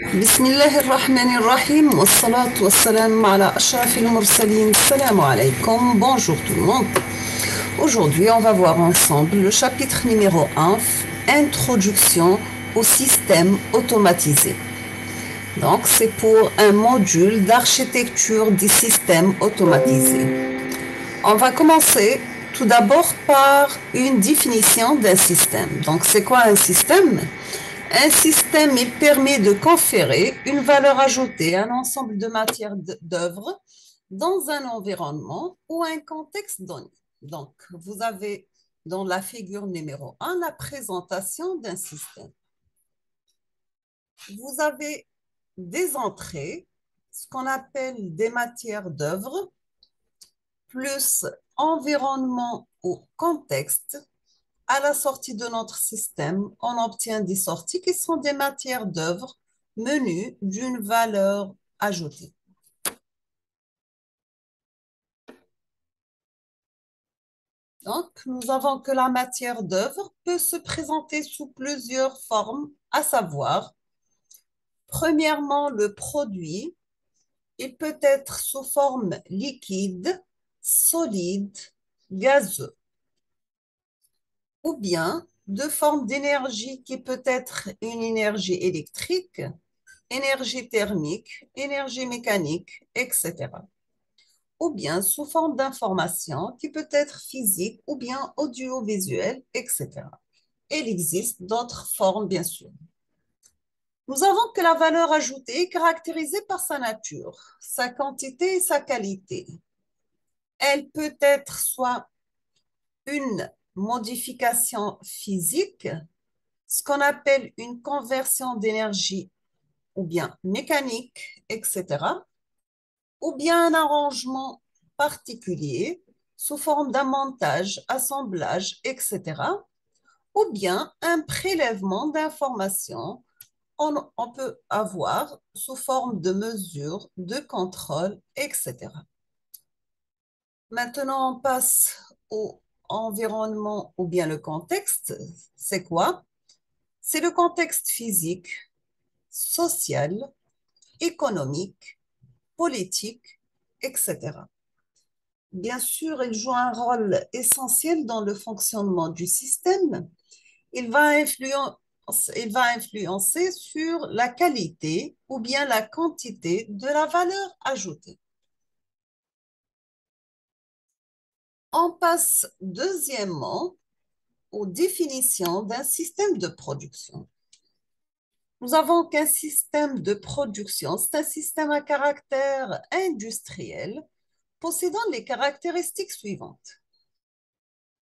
بسم الله الرحمن الرحيم والصلاة والسلام على أشرف المرسلين. السلام عليكم. Bonjour tout le monde. Aujourd'hui, on va voir ensemble le chapitre numéro 1, Introduction au système automatisé. Donc, c'est pour un module d'architecture des systèmes automatisés. On va commencer tout d'abord par une définition d'un système. Donc, c'est quoi un système? Un système, il permet de conférer une valeur ajoutée à un ensemble de matières d'œuvre dans un environnement ou un contexte donné. Donc, vous avez dans la figure numéro 1 la présentation d'un système. Vous avez des entrées, ce qu'on appelle des matières d'œuvre, plus environnement ou contexte. À la sortie de notre système, on obtient des sorties qui sont des matières d'œuvre menues d'une valeur ajoutée. Donc, nous avons que la matière d'œuvre peut se présenter sous plusieurs formes, à savoir, premièrement, le produit. Il peut être sous forme liquide, solide, gazeux, ou bien de forme d'énergie qui peut être une énergie électrique, énergie thermique, énergie mécanique, etc. Ou bien sous forme d'information qui peut être physique ou bien audiovisuelle, etc. Il existe d'autres formes, bien sûr. Nous avons que la valeur ajoutée est caractérisée par sa nature, sa quantité et sa qualité. Elle peut être soit une modification physique, ce qu'on appelle une conversion d'énergie ou bien mécanique, etc., ou bien un arrangement particulier sous forme d'un montage, assemblage, etc., ou bien un prélèvement d'informations on peut avoir sous forme de mesure, de contrôle, etc. Maintenant, on passe au environnement ou bien le contexte. C'est quoi? C'est le contexte physique, social, économique, politique, etc. Bien sûr, il joue un rôle essentiel dans le fonctionnement du système. Il va influencer sur la qualité ou bien la quantité de la valeur ajoutée. On passe deuxièmement aux définitions d'un système de production. Nous avons qu'un système de production, c'est un système à caractère industriel possédant les caractéristiques suivantes.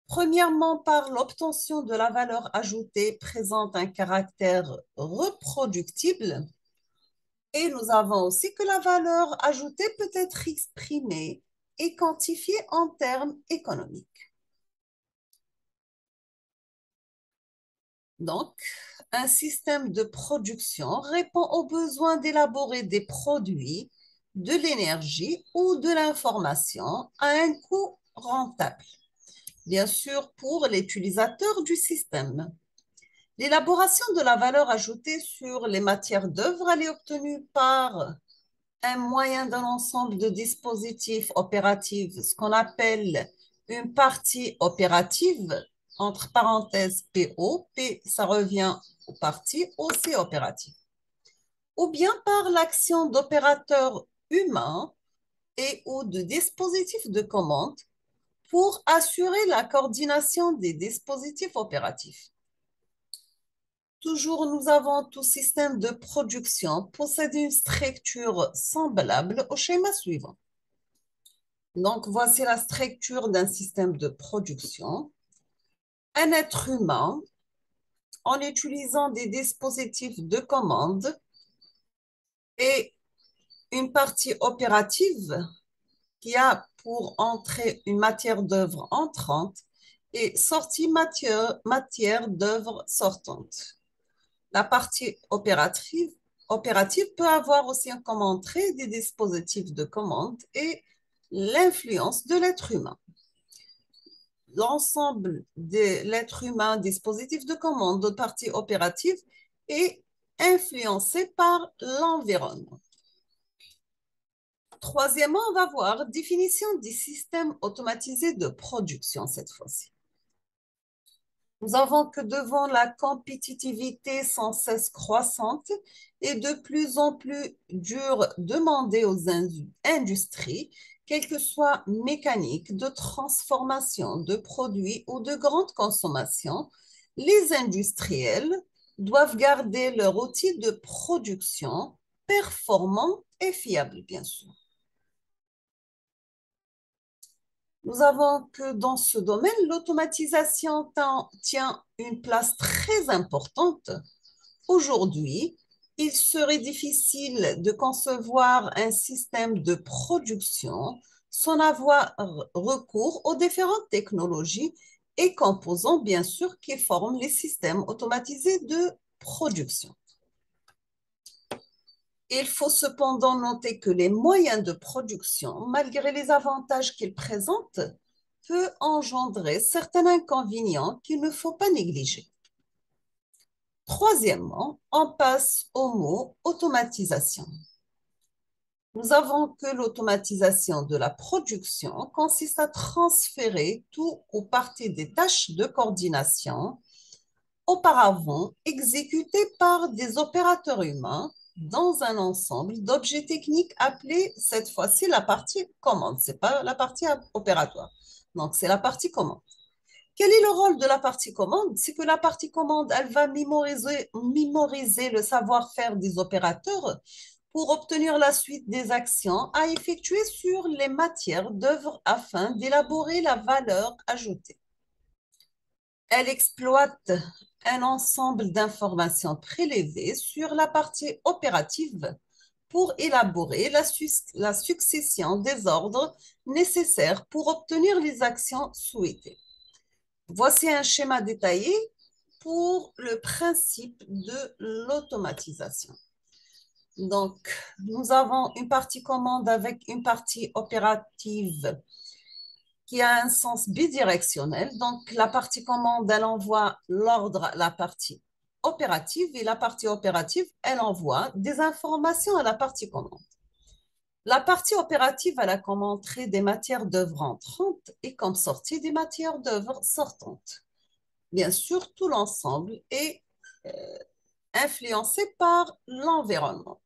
Premièrement, par l'obtention de la valeur ajoutée présente un caractère reproductible. Et nous avons aussi que la valeur ajoutée peut être exprimée et quantifiée en termes économiques. Donc, un système de production répond aux besoins d'élaborer des produits, de l'énergie ou de l'information à un coût rentable, bien sûr pour l'utilisateur du système. L'élaboration de la valeur ajoutée sur les matières d'œuvre, elle est obtenue par un moyen d'un ensemble de dispositifs opératifs, ce qu'on appelle une partie opérative, entre parenthèses PO, P ça revient aux parties, O c'est opératif, ou bien par l'action d'opérateurs humains et ou de dispositifs de commande pour assurer la coordination des dispositifs opératifs. Toujours, nous avons tout système de production possède une structure semblable au schéma suivant. Donc, voici la structure d'un système de production. Un être humain, en utilisant des dispositifs de commande et une partie opérative qui a pour entrée une matière d'œuvre entrante et sortie matière d'œuvre sortante. La partie opérative peut avoir aussi comme entrée des dispositifs de commande et l'influence de l'être humain. L'ensemble de l'être humain, dispositif de commande, de partie opérative et influencés par l'environnement. Troisièmement, on va voir définition des systèmes automatisés de production cette fois-ci. Nous avons que devant la compétitivité sans cesse croissante et de plus en plus dure demandée aux industries, quelle que soit mécanique, de transformation de produits ou de grande consommation, les industriels doivent garder leur outil de production performant et fiable, bien sûr. Nous avons que dans ce domaine, l'automatisation tient une place très importante. Aujourd'hui, il serait difficile de concevoir un système de production sans avoir recours aux différentes technologies et composants, bien sûr, qui forment les systèmes automatisés de production. Il faut cependant noter que les moyens de production, malgré les avantages qu'ils présentent, peuvent engendrer certains inconvénients qu'il ne faut pas négliger. Troisièmement, on passe au mot automatisation. Nous avons que l'automatisation de la production consiste à transférer tout ou partie des tâches de coordination auparavant exécutées par des opérateurs humains dans un ensemble d'objets techniques appelés cette fois-ci la partie commande. Ce n'est pas la partie opératoire. Donc, c'est la partie commande. Quel est le rôle de la partie commande? C'est que la partie commande, elle va mémoriser le savoir-faire des opérateurs pour obtenir la suite des actions à effectuer sur les matières d'œuvre afin d'élaborer la valeur ajoutée. Elle exploite un ensemble d'informations prélevées sur la partie opérative pour élaborer la succession des ordres nécessaires pour obtenir les actions souhaitées. Voici un schéma détaillé pour le principe de l'automatisation. Donc, nous avons une partie commande avec une partie opérative qui a un sens bidirectionnel. Donc, la partie commande, elle envoie l'ordre à la partie opérative et la partie opérative, elle envoie des informations à la partie commande. La partie opérative, elle a comme entrée des matières d'œuvre entrantes et comme sortie des matières d'œuvre sortantes. Bien sûr, tout l'ensemble est influencé par l'environnement.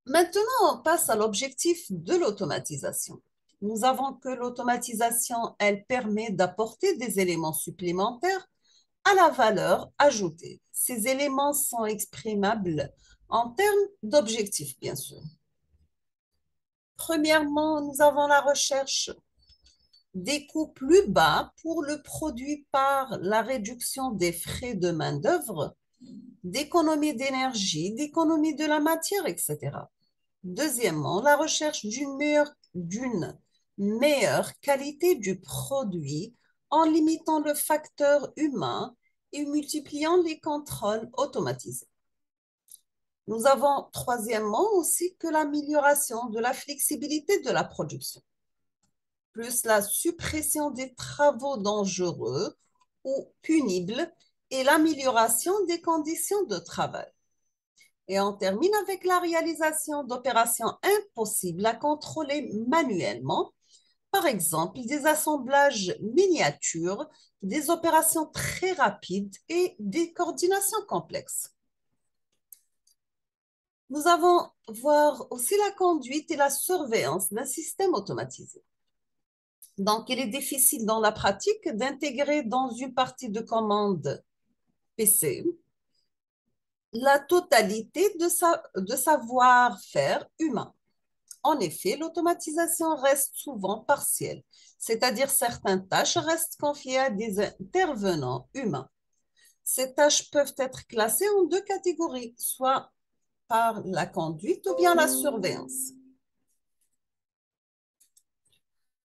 Maintenant, on passe à l'objectif de l'automatisation. Nous avons que l'automatisation, elle permet d'apporter des éléments supplémentaires à la valeur ajoutée. Ces éléments sont exprimables en termes d'objectifs, bien sûr. Premièrement, nous avons la recherche des coûts plus bas pour le produit par la réduction des frais de main-d'œuvre, d'économie d'énergie, d'économie de la matière, etc. Deuxièmement, la recherche d'une meilleure qualité du produit en limitant le facteur humain et multipliant les contrôles automatisés. Nous avons troisièmement aussi que l'amélioration de la flexibilité de la production, plus la suppression des travaux dangereux ou punibles et l'amélioration des conditions de travail. Et on termine avec la réalisation d'opérations impossibles à contrôler manuellement, par exemple des assemblages miniatures, des opérations très rapides et des coordinations complexes. Nous allons voir aussi la conduite et la surveillance d'un système automatisé. Donc, il est difficile dans la pratique d'intégrer dans une partie de commande PC la totalité de savoir-faire humain. En effet, l'automatisation reste souvent partielle, c'est-à-dire certaines tâches restent confiées à des intervenants humains. Ces tâches peuvent être classées en deux catégories, soit par la conduite ou bien la surveillance.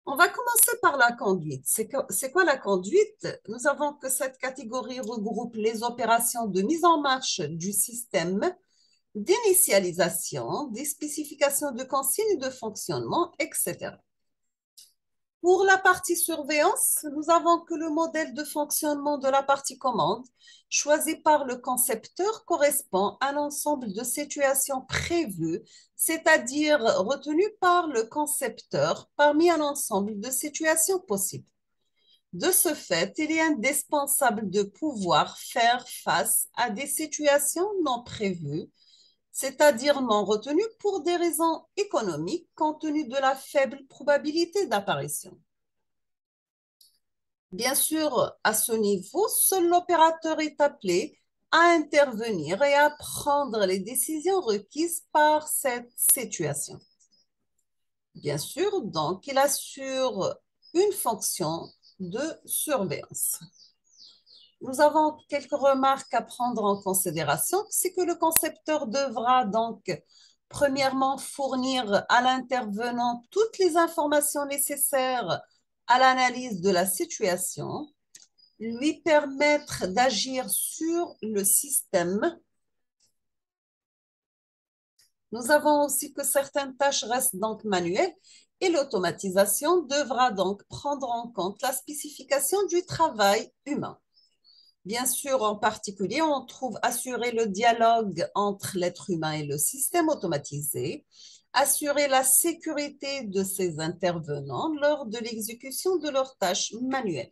On va commencer par la conduite. C'est quoi la conduite? Nous avons que cette catégorie regroupe les opérations de mise en marche du système, d'initialisation, des spécifications de consignes de fonctionnement, etc. Pour la partie surveillance, nous avons que le modèle de fonctionnement de la partie commande choisi par le concepteur correspond à l'ensemble de situations prévues, c'est-à-dire retenues par le concepteur parmi un ensemble de situations possibles. De ce fait, il est indispensable de pouvoir faire face à des situations non prévues, c'est-à-dire non retenues pour des raisons économiques compte tenu de la faible probabilité d'apparition. Bien sûr, à ce niveau, seul l'opérateur est appelé à intervenir et à prendre les décisions requises par cette situation. Bien sûr, donc, il assure une fonction de surveillance. Nous avons quelques remarques à prendre en considération. C'est que le concepteur devra donc, premièrement, fournir à l'intervenant toutes les informations nécessaires à l'analyse de la situation, lui permettre d'agir sur le système. Nous avons aussi que certaines tâches restent donc manuelles et l'automatisation devra donc prendre en compte la spécification du travail humain. Bien sûr, en particulier, on trouve assurer le dialogue entre l'être humain et le système automatisé, assurer la sécurité de ces intervenants lors de l'exécution de leurs tâches manuelles.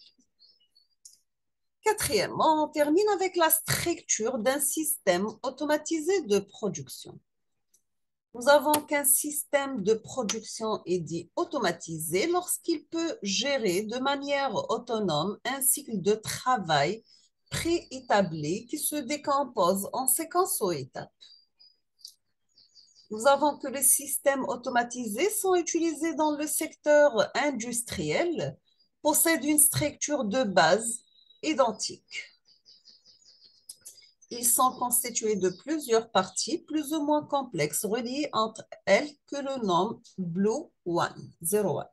Quatrièmement, on termine avec la structure d'un système automatisé de production. Nous avons qu'un système de production est dit automatisé lorsqu'il peut gérer de manière autonome un cycle de travail préétabli qui se décompose en séquences ou étapes. Nous avons que les systèmes automatisés sont utilisés dans le secteur industriel, possèdent une structure de base identique. Ils sont constitués de plusieurs parties plus ou moins complexes reliées entre elles que le nom Blue One, 01.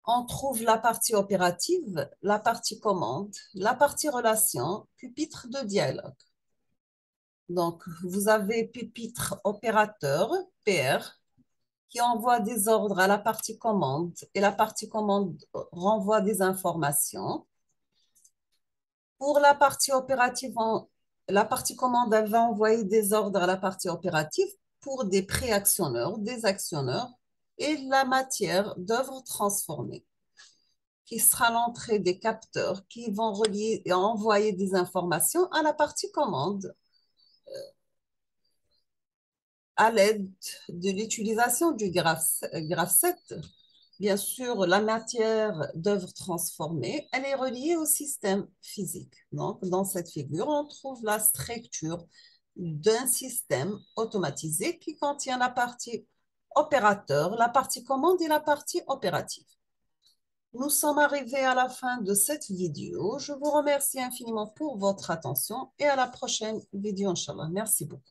On trouve la partie opérative, la partie commande, la partie relation, pupitre de dialogue. Donc, vous avez pupitre opérateur, PR, qui envoie des ordres à la partie commande et la partie commande renvoie des informations. Pour la partie opérative, la partie commande elle va envoyer des ordres à la partie opérative pour des préactionneurs, des actionneurs et la matière d'œuvre transformée, qui sera l'entrée des capteurs qui vont relier et envoyer des informations à la partie commande à l'aide de l'utilisation du graph 7. Bien sûr, la matière d'œuvre transformée, elle est reliée au système physique. Donc, dans cette figure, on trouve la structure d'un système automatisé qui contient la partie opérateur, la partie commande et la partie opérative. Nous sommes arrivés à la fin de cette vidéo. Je vous remercie infiniment pour votre attention et à la prochaine vidéo, Inch'Allah. Merci beaucoup.